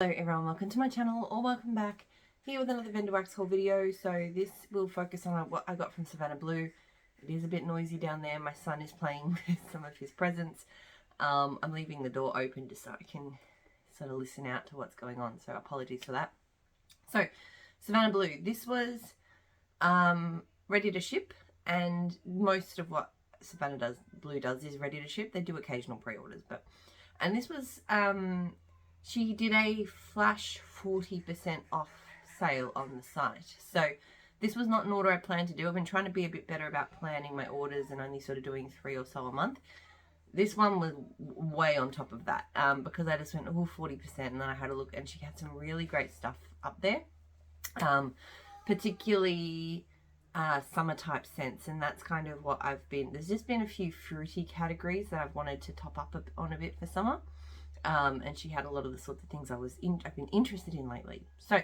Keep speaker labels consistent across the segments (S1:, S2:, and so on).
S1: Hello everyone, welcome to my channel or welcome back. Here with another vendor wax haul video. So this will focus on what I got from Savannah Blue. It is a bit noisy down there. My son is playing with some of his presents. I'm leaving the door open just so I can sort of listen out to what's going on. So apologies for that. So Savannah Blue, this was ready to ship, and most of what Savannah Blue does is ready to ship. They do occasional pre-orders, and this was she did a flash 40% off sale on the site. So this was not an order I planned to do. I've been trying to be a bit better about planning my orders and only sort of doing 3 or so a month. This one was way on top of that because I just went, oh, 40%, and then I had a look and she had some really great stuff up there, particularly summer type scents, and that's kind of what there's just been a few fruity categories that I've wanted to top up on a bit for summer. And she had a lot of the sorts of things I've been interested in lately. So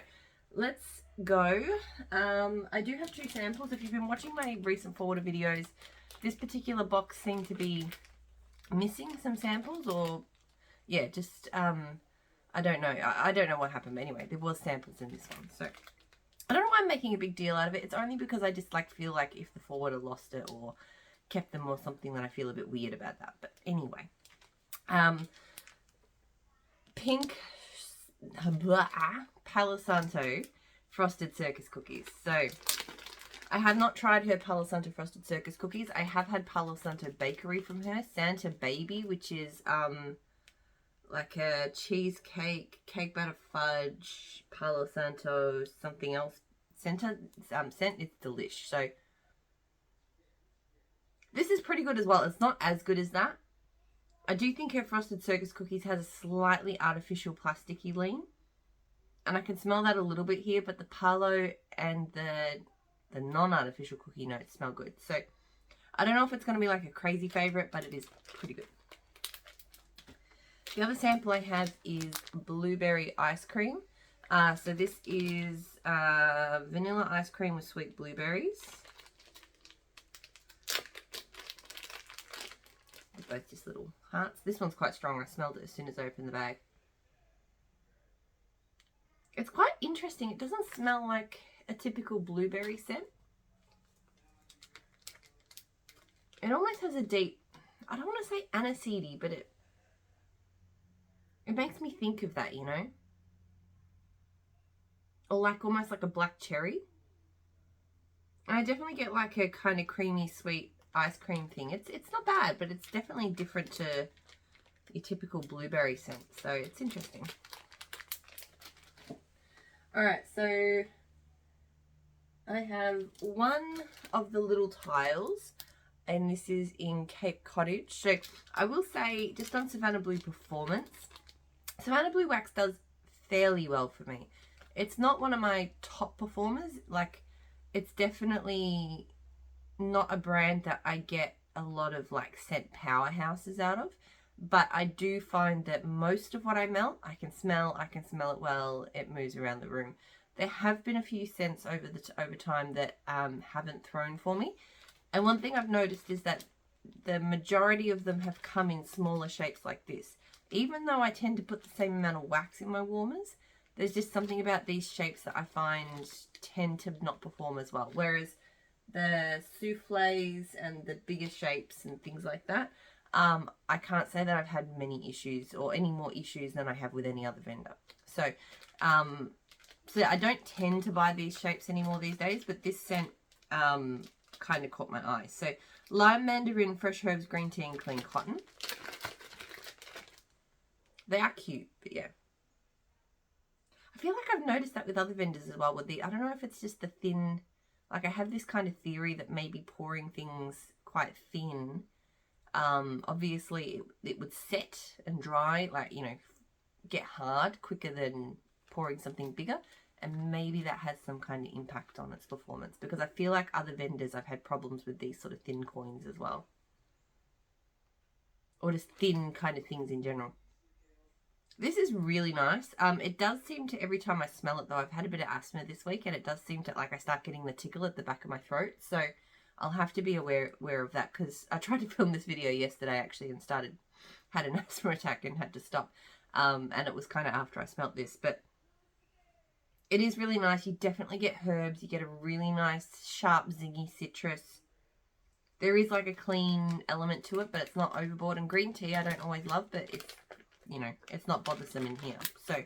S1: let's go. I do have 2 samples. If you've been watching my recent forwarder videos, this particular box seemed to be missing some samples, or yeah, just I don't know. I don't know what happened, but anyway, there was samples in this one. So I don't know why I'm making a big deal out of it. It's only because I just feel like if the forwarder lost it or kept them or something, that I feel a bit weird about that. But anyway, pink Palo Santo frosted circus cookies. So I have not tried her Palo Santo frosted circus cookies. I have had Palo Santo Bakery from her, Santa Baby, which is like a cheesecake, cake batter fudge, Palo Santo, something else scent. It's delish. So this is pretty good as well. It's not as good as that. I do think her frosted circus cookies has a slightly artificial plasticky lean, and I can smell that a little bit here, but the Palo and the non-artificial cookie notes smell good. So I don't know if it's going to be like a crazy favorite, but it is pretty good. The other sample I have is blueberry ice cream. So this is vanilla ice cream with sweet blueberries. They're both just little hearts. This one's quite strong. I smelled it as soon as I opened the bag. It's quite interesting. It doesn't smell like a typical blueberry scent. It almost has a deep, I don't want to say aniseedy, but it makes me think of that, you know? Or like almost like a black cherry. And I definitely get like a kind of creamy sweet ice cream thing. It's not bad, but it's definitely different to your typical blueberry scent. So it's interesting. Alright, so I have one of the little tiles, and this is in Cape Cottage. So I will say, just on Savannah Blue Performance, Savannah Blue Wax does fairly well for me. It's not one of my top performers. Like, it's definitely not a brand that I get a lot of like scent powerhouses out of. But I do find that most of what I melt, I can smell it well. It moves around the room. There have been a few scents over time that haven't thrown for me. And one thing I've noticed is that the majority of them have come in smaller shapes like this. Even though I tend to put the same amount of wax in my warmers, there's just something about these shapes that I find tend to not perform as well. Whereas the souffles and the bigger shapes and things like that, I can't say that I've had many issues or any more issues than I have with any other vendor. So, so I don't tend to buy these shapes anymore these days, but this scent kind of caught my eye. So lime mandarin, fresh herbs, green tea, and clean cotton. They are cute, but yeah. I feel like I've noticed that with other vendors as well. I don't know if it's just the thin, like I have this kind of theory that maybe pouring things quite thin, obviously it would set and dry, like, you know, get hard quicker than pouring something bigger. And maybe that has some kind of impact on its performance, because I feel like other vendors, I've had problems with these sort of thin coins as well. Or just thin kind of things in general. This is really nice. It does seem to, every time I smell it though, I've had a bit of asthma this week, and it does seem to, like, I start getting the tickle at the back of my throat. So I'll have to be aware of that, because I tried to film this video yesterday actually and had an asthma attack and had to stop. And it was kind of after I smelt this, but it is really nice. You definitely get herbs. You get a really nice, sharp, zingy citrus. There is like a clean element to it, but it's not overboard. And green tea I don't always love, but it's, you know, it's not bothersome in here. So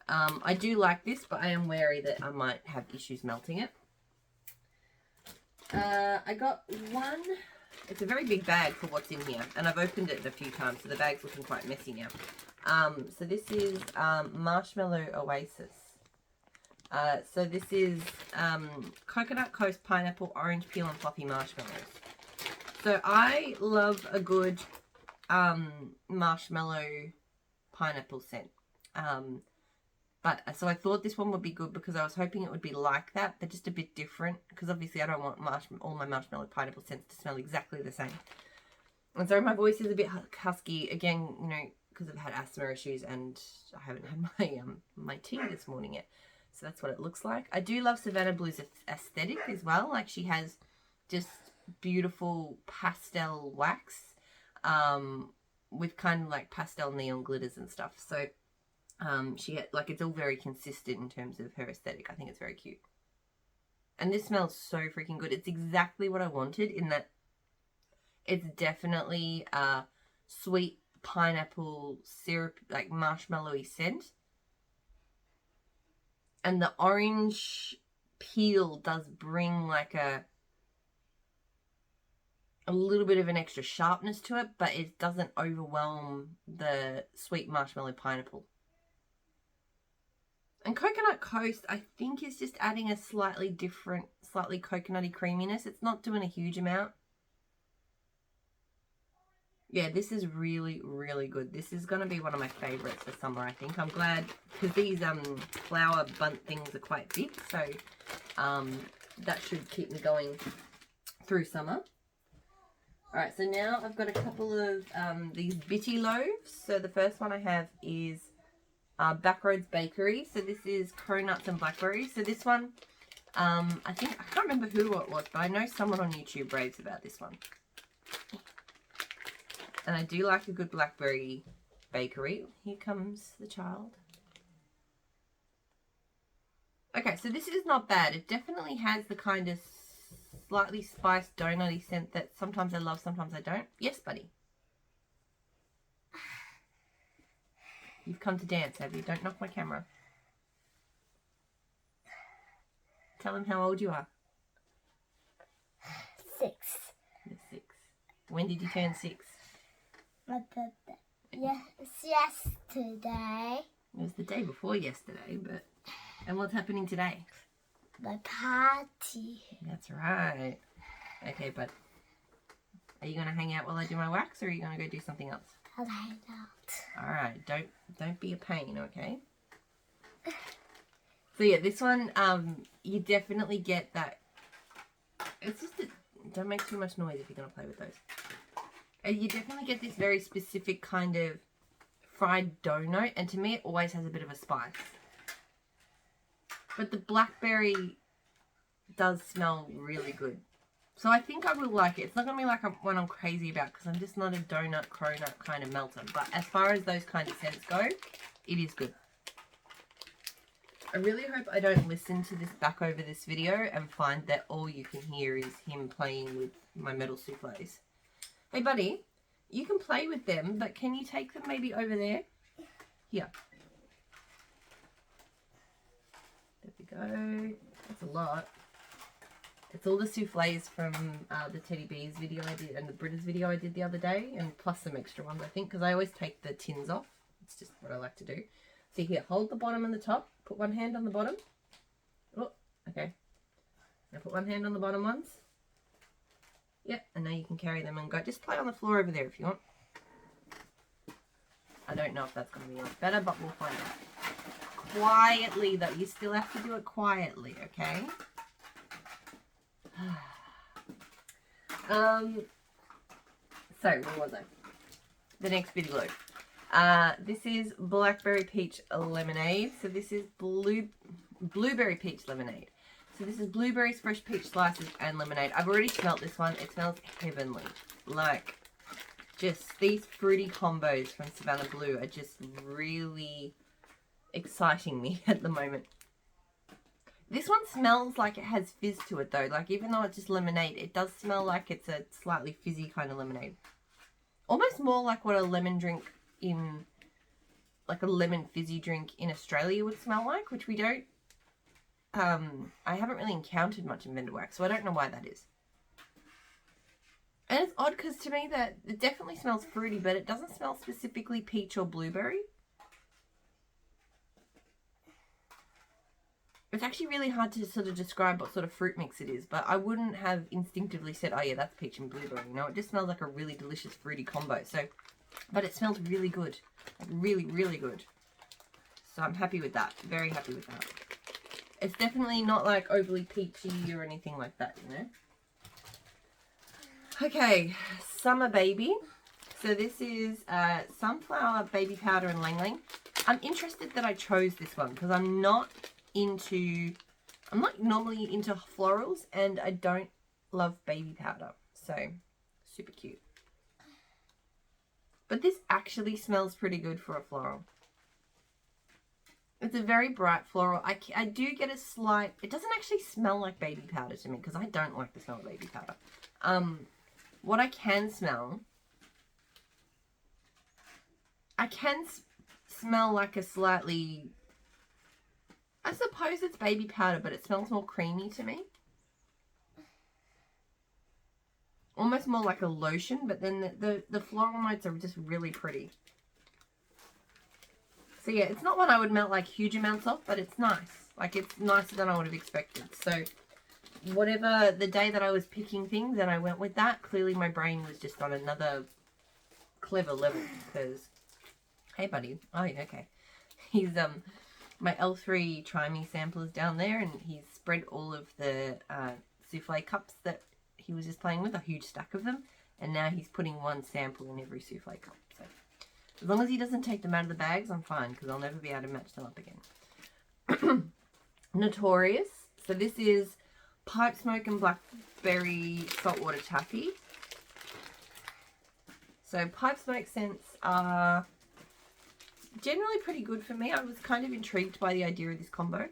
S1: I do like this, but I am wary that I might have issues melting it. I got one. It's a very big bag for what's in here, and I've opened it a few times, so the bag's looking quite messy now. So this is Marshmallow Oasis. So this is coconut, coast, pineapple, orange peel, and fluffy marshmallows. So I love a good marshmallow pineapple scent. So I thought this one would be good because I was hoping it would be like that, but just a bit different. Because obviously I don't want all my marshmallow pineapple scents to smell exactly the same. And so my voice is a bit husky again, you know, because I've had asthma issues and I haven't had my my tea this morning yet. So that's what it looks like. I do love Savannah Blue's aesthetic as well. Like she has just beautiful pastel wax with kind of like pastel neon glitters and stuff. So she had, like, it's all very consistent in terms of her aesthetic. I think it's very cute. And this smells so freaking good. It's exactly what I wanted in that it's definitely a sweet pineapple syrup, like marshmallowy scent. And the orange peel does bring like a little bit of an extra sharpness to it, but it doesn't overwhelm the sweet marshmallow pineapple. And Coconut Coast, I think, is just adding a slightly different, slightly coconutty creaminess. It's not doing a huge amount. Yeah, this is really, really good. This is going to be one of my favourites for summer, I think. I'm glad, because these flower bunt things are quite big, so that should keep me going through summer. Alright, so now I've got a couple of these bitty loaves. So the first one I have is Backroads Bakery. So this is cronuts and blackberry. So this one, I can't remember who it was, but I know someone on YouTube raves about this one. And I do like a good blackberry bakery. Here comes the child. Okay, so this is not bad. It definitely has the kind of slightly spiced donutty scent that sometimes I love, sometimes I don't. Yes, buddy. You've come to dance, have you? Don't knock my camera. Tell him how old you are.
S2: 6.
S1: You're 6. When did you turn 6?
S2: Yes, yesterday.
S1: It was the day before yesterday, but... And what's happening today?
S2: The party.
S1: That's right. Okay, but... Are you going to hang out while I do my wax, or are you going to go do something else?
S2: I'll hang out.
S1: Alright, don't be a pain, okay? So yeah, this one, you definitely get that... It's just a... Don't make too much noise if you're going to play with those. And you definitely get this very specific kind of fried dough note, and to me it always has a bit of a spice. But the blackberry does smell really good. So I think I will like it. It's not going to be like one I'm crazy about, because I'm just not a donut, cronut kind of melter. But as far as those kind of scents go, it is good. I really hope I don't listen to this back over this video and find that all you can hear is him playing with my metal soufflés. Hey, buddy, you can play with them, but can you take them maybe over there? Here. There we go. That's a lot. It's all the soufflés from the Teddy Bears video I did and the Britta's video I did the other day, and plus some extra ones, I think, because I always take the tins off. It's just what I like to do. So here, hold the bottom and the top. Put one hand on the bottom. Oh, okay. Now put one hand on the bottom ones. Yep, and now you can carry them and go. Just play on the floor over there if you want. I don't know if that's going to be much better, but we'll find out. Quietly, though. You still have to do it quietly, okay? So, where was I? The next video load. This is Blackberry Peach Lemonade. So this is Blueberry Peach Lemonade. So this is blueberries, fresh peach slices, and lemonade. I've already smelt this one. It smells heavenly. Like, just these fruity combos from Savannah Blue are just really exciting me at the moment. This one smells like it has fizz to it though. Like even though it's just lemonade, it does smell like it's a slightly fizzy kind of lemonade. Almost more like what a lemon drink in, like a lemon fizzy drink in Australia would smell like, which we don't, I haven't really encountered much in Vendor Wax, so I don't know why that is. And it's odd because to me that it definitely smells fruity, but it doesn't smell specifically peach or blueberry. It's actually really hard to sort of describe what sort of fruit mix it is, but I wouldn't have instinctively said, oh yeah, that's peach and blueberry. You know, it just smells like a really delicious fruity combo. So, but it smells really good. Like really, really good. So I'm happy with that. Very happy with that. It's definitely not like overly peachy or anything like that, you know. Okay, Summer Baby. So this is sunflower baby powder and lang lang. I'm interested that I chose this one because I'm not normally into florals and I don't love baby powder. So super cute. But this actually smells pretty good for a floral. It's a very bright floral. I do get a slight, it doesn't actually smell like baby powder to me because I don't like the smell of baby powder. What I can smell, I can smell like a slightly, I suppose it's baby powder, but it smells more creamy to me. Almost more like a lotion, but then the floral notes are just really pretty. So yeah, it's not one I would melt like huge amounts of, but it's nice. Like it's nicer than I would have expected. So whatever the day that I was picking things and I went with that, clearly my brain was just on another clever level because, hey buddy, oh yeah, okay. He's, my L3 Try Me sample is down there and he's spread all of the souffle cups that he was just playing with, a huge stack of them. And now he's putting one sample in every souffle cup. So as long as he doesn't take them out of the bags, I'm fine because I'll never be able to match them up again. Notorious. So this is Pipe Smoke and Blackberry Saltwater Taffy. So Pipe Smoke scents are generally pretty good for me. I was kind of intrigued by the idea of this combo.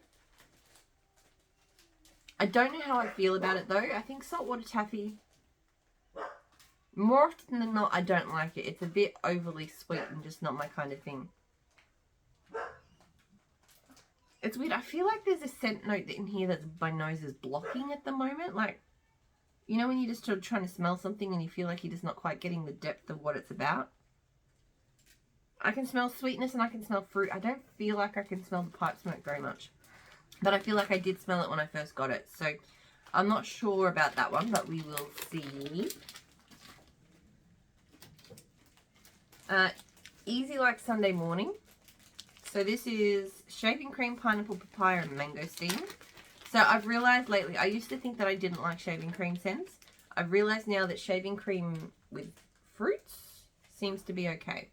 S1: I don't know how I feel about it though. I think Saltwater Taffy, more often than not, I don't like it. It's a bit overly sweet and just not my kind of thing. It's weird. I feel like there's a scent note in here that my nose is blocking at the moment. Like, you know when you're just trying to smell something and you feel like you're just not quite getting the depth of what it's about? I can smell sweetness and I can smell fruit. I don't feel like I can smell the pipe smoke very much. But I feel like I did smell it when I first got it. So I'm not sure about that one, but we will see. Easy Like Sunday Morning. So this is shaving cream, pineapple, papaya, and mangosteen. So I've realised lately, I used to think that I didn't like shaving cream scents. I've realised now that shaving cream with fruits seems to be okay.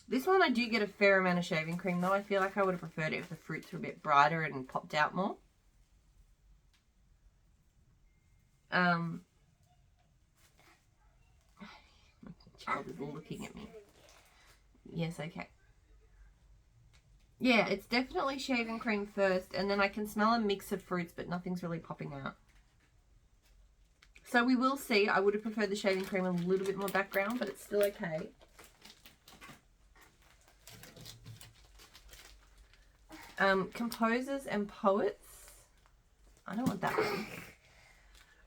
S1: This one I do get a fair amount of shaving cream though. I feel like I would have preferred it if the fruits were a bit brighter and popped out more. My child is looking at me. Yes, okay. Yeah, it's definitely shaving cream first, and then I can smell a mix of fruits, but nothing's really popping out. So we will see. I would have preferred the shaving cream a little bit more background, but it's still okay. Composers and Poets. I don't want that one.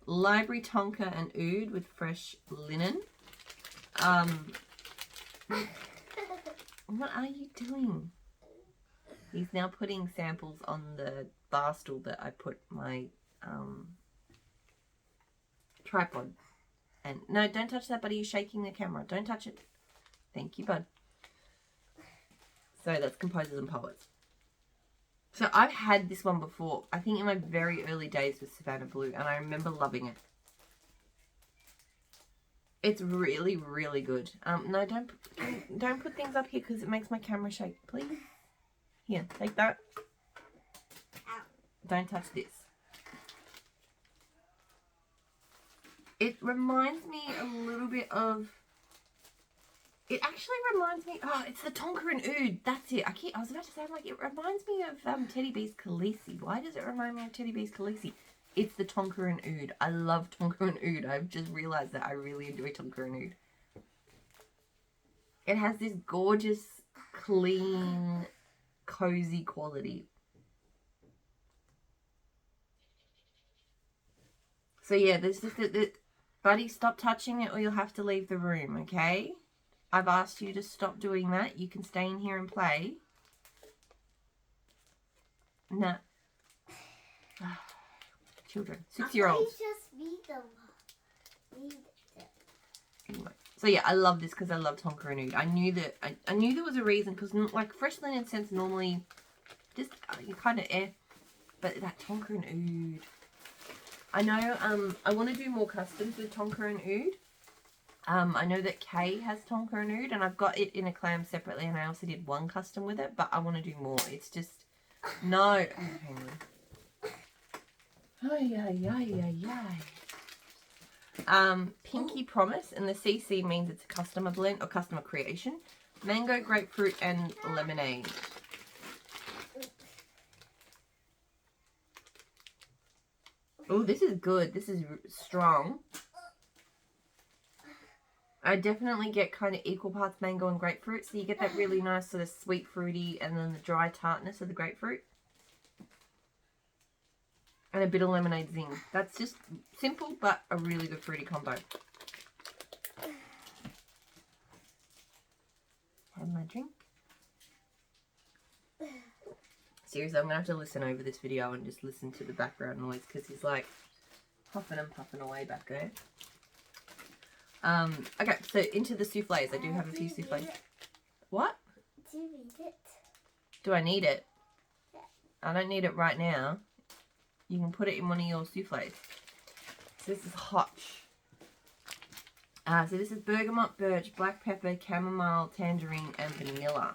S1: Library Tonka and Oud with fresh linen. What are you doing? He's now putting samples on the bar stool that I put my tripod. And no, don't touch that, buddy. You're shaking the camera. Don't touch it. Thank you, bud. So that's Composers and Poets. So I've had this one before. I think in my very early days with Savannah Blue, and I remember loving it. It's really, really good. No, don't put things up here because it makes my camera shake, please. Here, take that. Don't touch this. It reminds me a little bit of... It actually reminds me... Oh, it's the Tonka and Oud. That's it. I was about to say, I'm like, it reminds me of Teddy B's Khaleesi. Why does it remind me of Teddy B's Khaleesi? It's the Tonka and Oud. I love Tonka and Oud. I've just realised that I really enjoy Tonka and Oud. It has this gorgeous, clean, cozy quality. So yeah, there's just buddy, stop touching it or you'll have to leave the room, okay? I've asked you to stop doing that. You can stay in here and play. No. Children. 6-year-olds. Anyway. So yeah, I love this because I love Tonka and Oud. I knew that I knew there was a reason because like fresh linen scents normally just you kind of but that Tonka and Oud. I know I want to do more customs with Tonka and Oud. I know that Kay has Tonka and Oud and I've got it in a clam separately and I also did one custom with it, but I want to do more. It's just no. Pinky Promise, and the CC means it's a customer blend or customer creation. Mango, grapefruit, and lemonade. Oh, this is good. This is strong. I definitely get kind of equal parts mango and grapefruit, so you get that really nice sort of sweet fruity and then the dry tartness of the grapefruit. And a bit of lemonade zing. That's just simple, but a really good fruity combo. Have my drink. Seriously, I'm going to have to listen over this video and just listen to the background noise because he's like puffing and puffing away back there. Okay, so into the soufflés. I do have a few soufflés. What?
S2: Do you need it?
S1: Do I need it?
S2: Yeah.
S1: I don't need it right now. You can put it in one of your soufflés. So this is Hotch. So this is bergamot, birch, black pepper, chamomile, tangerine, and vanilla.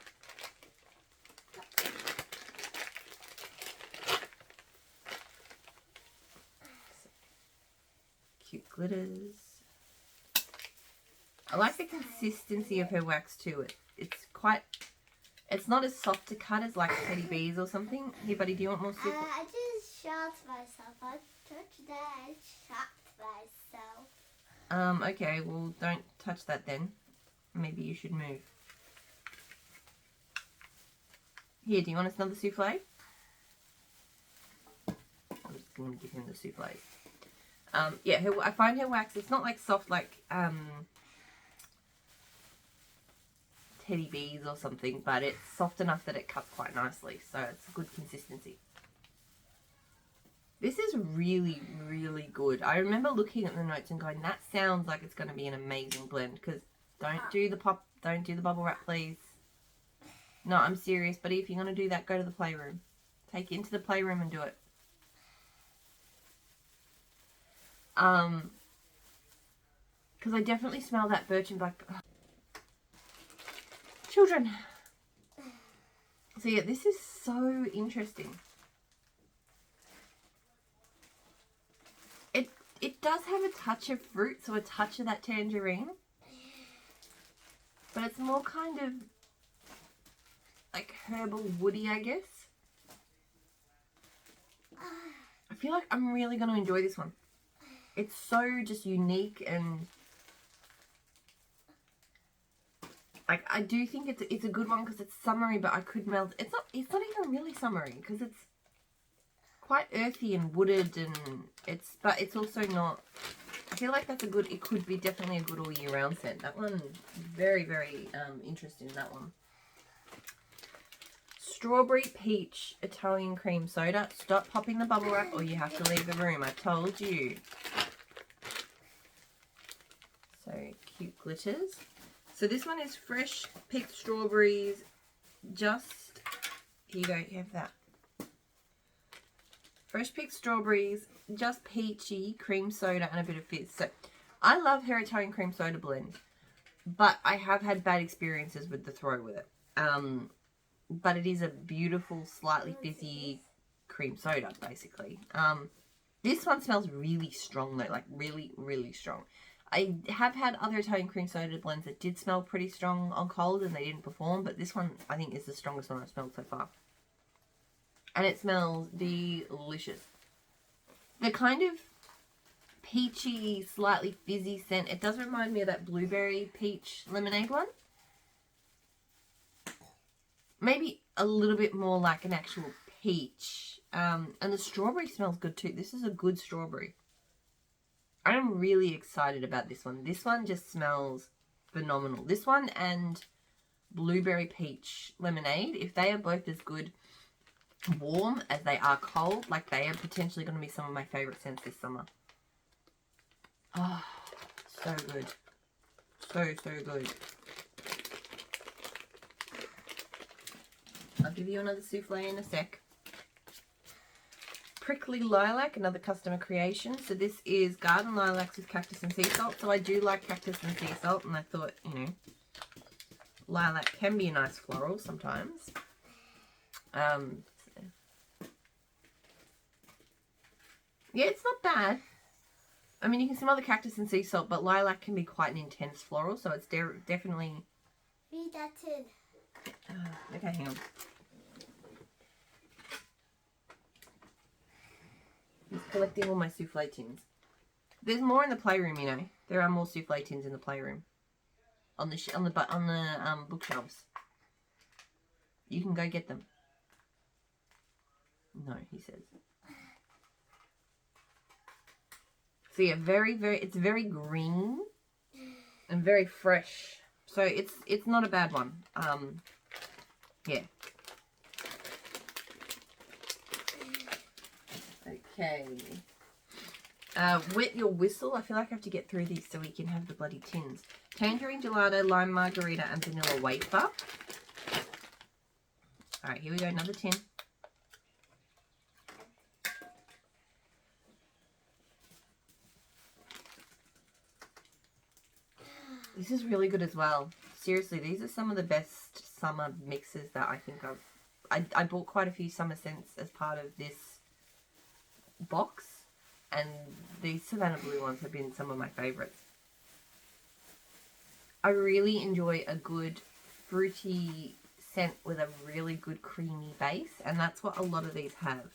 S1: Cute glitters. I like the consistency of her wax too. It's not as soft to cut as like Teddy B's or something. Here, buddy, do you want more souffle?
S2: I just shot myself. I touched that. I shot myself.
S1: Okay, well, don't touch that then. Maybe you should move. Here, do you want another souffle? I'm just going to give him the souffle. Yeah, I find her wax, it's not like soft like Teddy B's or something, but it's soft enough that it cuts quite nicely, so it's a good consistency. This is really, really good. I remember looking at the notes and going, that sounds like it's going to be an amazing blend, because don't do the bubble wrap, please. No, I'm serious, but if you're going to do that, go to the playroom. Take it into the playroom and do it. Because I definitely smell that birch and black. Oh. Children. So yeah, this is so interesting. It does have a touch of fruit, so a touch of that tangerine. But it's more kind of like herbal woody, I guess. I feel like I'm really going to enjoy this one. It's so just unique and like I do think it's a good one because it's summery, but I could melt. It's not even really summery because it's quite earthy and wooded, and but it's also not. I feel like that's it could be definitely a good all year round scent. That one, very, very interested in that one. Strawberry Peach Italian Cream Soda. Stop popping the bubble wrap or you have to leave the room. I told you. So cute glitters. So this one is fresh picked strawberries. Just, here you go, you have that. Fresh picked strawberries, just peachy, cream soda, and a bit of fizz. So I love her Italian cream soda blend, but I have had bad experiences with the throw with it. But it is a beautiful, slightly fizzy cream soda, basically. This one smells really strong though, like really, really strong. I have had other Italian cream soda blends that did smell pretty strong on cold and they didn't perform, but this one I think is the strongest one I've smelled so far. And it smells delicious. The kind of peachy, slightly fizzy scent, it does remind me of that blueberry peach lemonade one. Maybe a little bit more like an actual peach. And the strawberry smells good too. This is a good strawberry. I'm really excited about this one. This one just smells phenomenal. This one and blueberry peach lemonade, if they are both as good warm as they are cold, like they are potentially going to be some of my favourite scents this summer. Oh, so good. So, so good. I'll give you another souffle in a sec. Prickly Lilac, another customer creation. So this is garden lilacs with cactus and sea salt. So I do like cactus and sea salt, and I thought, you know, lilac can be a nice floral sometimes. Yeah, it's not bad. I mean, you can smell the cactus and sea salt, but lilac can be quite an intense floral, so it's definitely...
S2: Read that too.
S1: Okay, hang on. Just collecting all my souffle tins. There's more in the playroom, you know. There are more souffle tins in the playroom. On the bookshelves. You can go get them. No, he says. So yeah, it's very green and very fresh. So it's not a bad one. Yeah. Okay. Wet Your Whistle. I feel like I have to get through these so we can have the bloody tins. Tangerine gelato, lime margarita, and vanilla wafer. Alright, here we go. Another tin. This is really good as well. Seriously, these are some of the best summer mixes that I think I bought quite a few summer scents as part of this box, and these Savannah Blue ones have been some of my favourites. I really enjoy a good fruity scent with a really good creamy base, and that's what a lot of these have.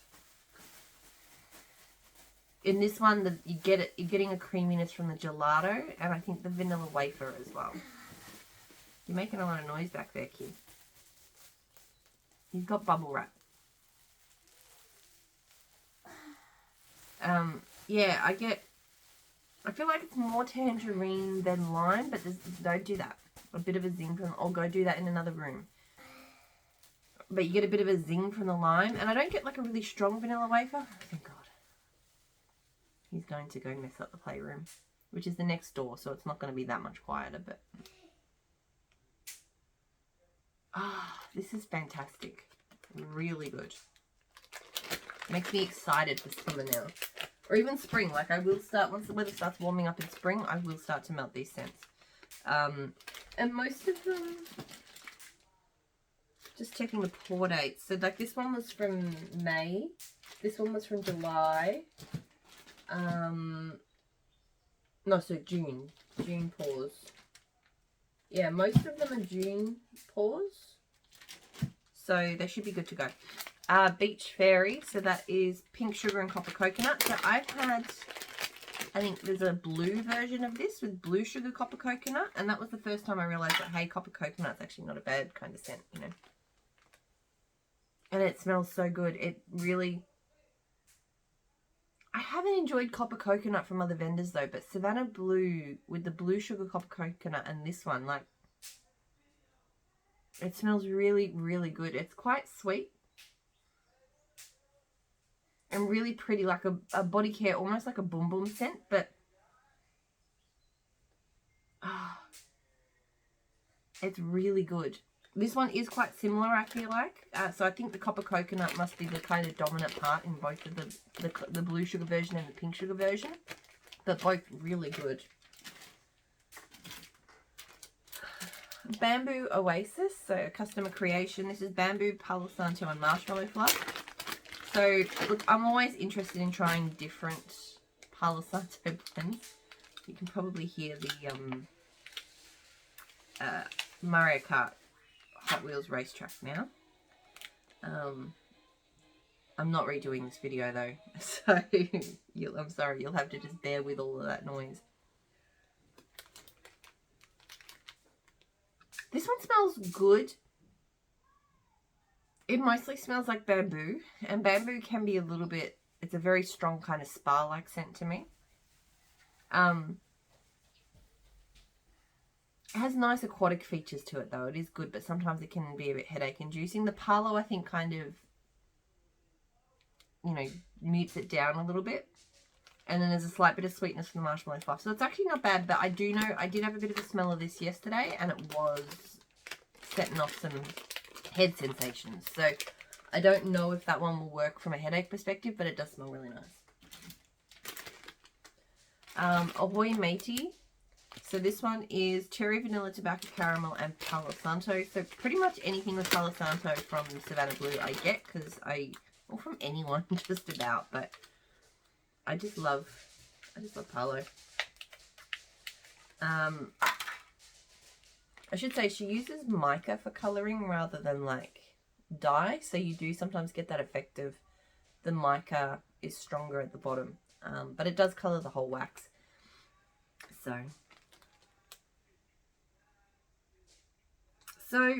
S1: In this one, you're getting a creaminess from the gelato, and I think the vanilla wafer as well. You're making a lot of noise back there, kid. You've got bubble wrap. Yeah, I feel like it's more tangerine than lime, but don't do that. A bit of a zing from, or go do that in another room. But you get a bit of a zing from the lime, and I don't get like a really strong vanilla wafer. Thank God. He's going to go mess up the playroom, which is the next door, so it's not going to be that much quieter, but... this is fantastic. Really good. Makes me excited for summer now. Or even spring. Like, I will start, once the weather starts warming up in spring, I will start to melt these scents. And most of them... Just checking the pour dates. So, like, this one was from May. This one was from July. No, so June. June pours. Yeah, most of them are June pours. So they should be good to go. Beach Fairy. So that is pink sugar and copper coconut. So I've had, I think there's a blue version of this with blue sugar copper coconut. And that was the first time I realised that, hey, copper coconut's actually not a bad kind of scent, you know. And it smells so good. It really... I haven't enjoyed copper coconut from other vendors though, but Savannah Blue with the blue sugar copper coconut and this one, like, it smells really, really good. It's quite sweet and really pretty, like a body care, almost like a boom boom scent, but it's really good. This one is quite similar, I feel like. So I think the copper coconut must be the kind of dominant part in both of the blue sugar version and the pink sugar version. But both really good. Bamboo Oasis, so a customer creation. This is bamboo, Palo Santo and marshmallow fluff. So, look, I'm always interested in trying different Palo Santo blends. You can probably hear the Mario Kart Hot Wheels racetrack now. I'm not redoing this video though, so I'm sorry, you'll have to just bear with all of that noise. This one smells good. It mostly smells like bamboo, and bamboo can be a little bit, it's a very strong kind of spa-like scent to me. It has nice aquatic features to it though. It is good, but sometimes it can be a bit headache inducing. The Palo, I think, kind of, you know, mutes it down a little bit. And then there's a slight bit of sweetness from the marshmallow fluff. So it's actually not bad, but I do know I did have a bit of a smell of this yesterday, and it was setting off some head sensations. So I don't know if that one will work from a headache perspective, but it does smell really nice. Ahoy Matey. So this one is cherry, vanilla, tobacco, caramel, and Palo Santo. So pretty much anything with Palo Santo from Savannah Blue I get, because or from anyone just about, but I just love Palo. I should say she uses mica for colouring rather than like dye, so you do sometimes get that effect of the mica is stronger at the bottom, but it does colour the whole wax. So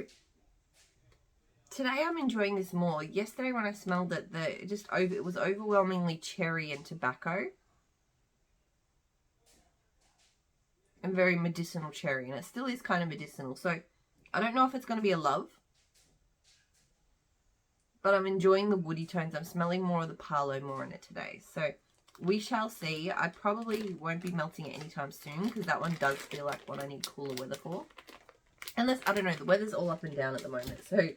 S1: today I'm enjoying this more. Yesterday when I smelled it, it was overwhelmingly cherry and tobacco. And very medicinal cherry. And it still is kind of medicinal. So I don't know if it's going to be a love. But I'm enjoying the woody tones. I'm smelling more of the Palo more in it today. So we shall see. I probably won't be melting it anytime soon, because that one does feel like what I need cooler weather for. Unless, I don't know, the weather's all up and down at the moment. So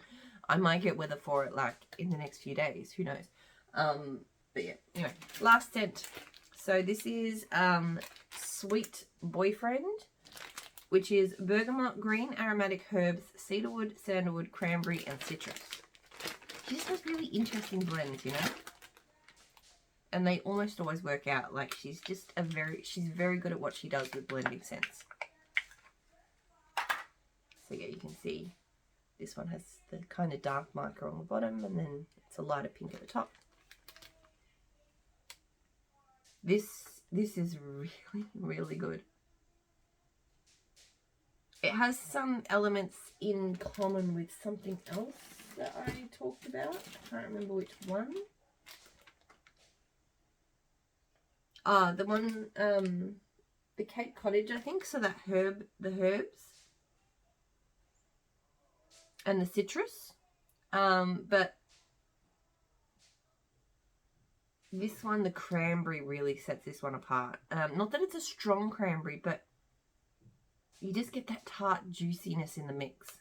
S1: I might get weather for it like in the next few days. Who knows? But yeah, anyway, last scent. So this is Sweet Boyfriend, which is bergamot, green aromatic herbs, cedarwood, sandalwood, cranberry, and citrus. She just has really interesting blends, you know? And they almost always work out. Like, she's very good at what she does with blending scents. So yeah, you can see this one has the kind of dark mica on the bottom, and then it's a lighter pink at the top. This is really, really good. It has some elements in common with something else that I talked about. I can't remember which one. The one, the Cape Cottage, I think. So that the herbs and the citrus. But this one, the cranberry, really sets this one apart. Not that it's a strong cranberry, but you just get that tart juiciness in the mix.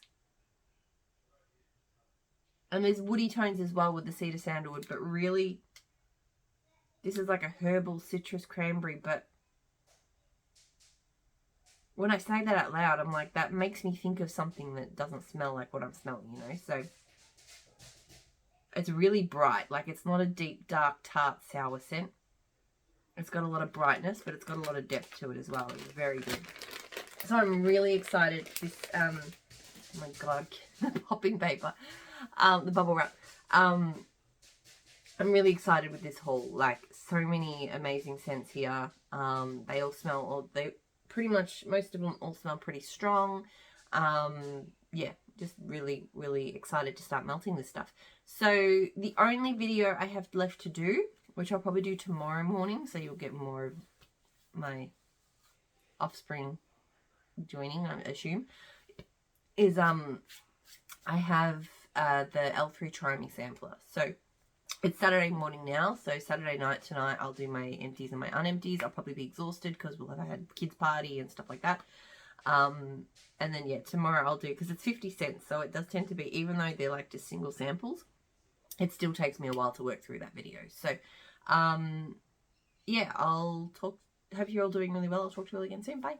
S1: And there's woody tones as well with the cedar sandalwood, but really, this is like a herbal citrus cranberry. But when I say that out loud, I'm like, that makes me think of something that doesn't smell like what I'm smelling, you know? So it's really bright. Like, it's not a deep, dark, tart, sour scent. It's got a lot of brightness, but it's got a lot of depth to it as well. It's very good. So I'm really excited. This, oh my God, the popping paper, the bubble wrap. I'm really excited with this haul. Like, so many amazing scents here. They all smell, they pretty much, most of them all smell pretty strong. Yeah, just really, really excited to start melting this stuff. So the only video I have left to do, which I'll probably do tomorrow morning, so you'll get more of my offspring joining, I assume, is I have the L3 Try Me sampler. So it's Saturday morning now, so Saturday night tonight I'll do my empties and my unempties. I'll probably be exhausted because we'll have had kids party and stuff like that. And then yeah, tomorrow I'll do, because it's 50 cents, so it does tend to be, even though they're like just single samples, it still takes me a while to work through that video. So yeah, I'll talk, hope you're all doing really well. I'll talk to you all again soon. Bye.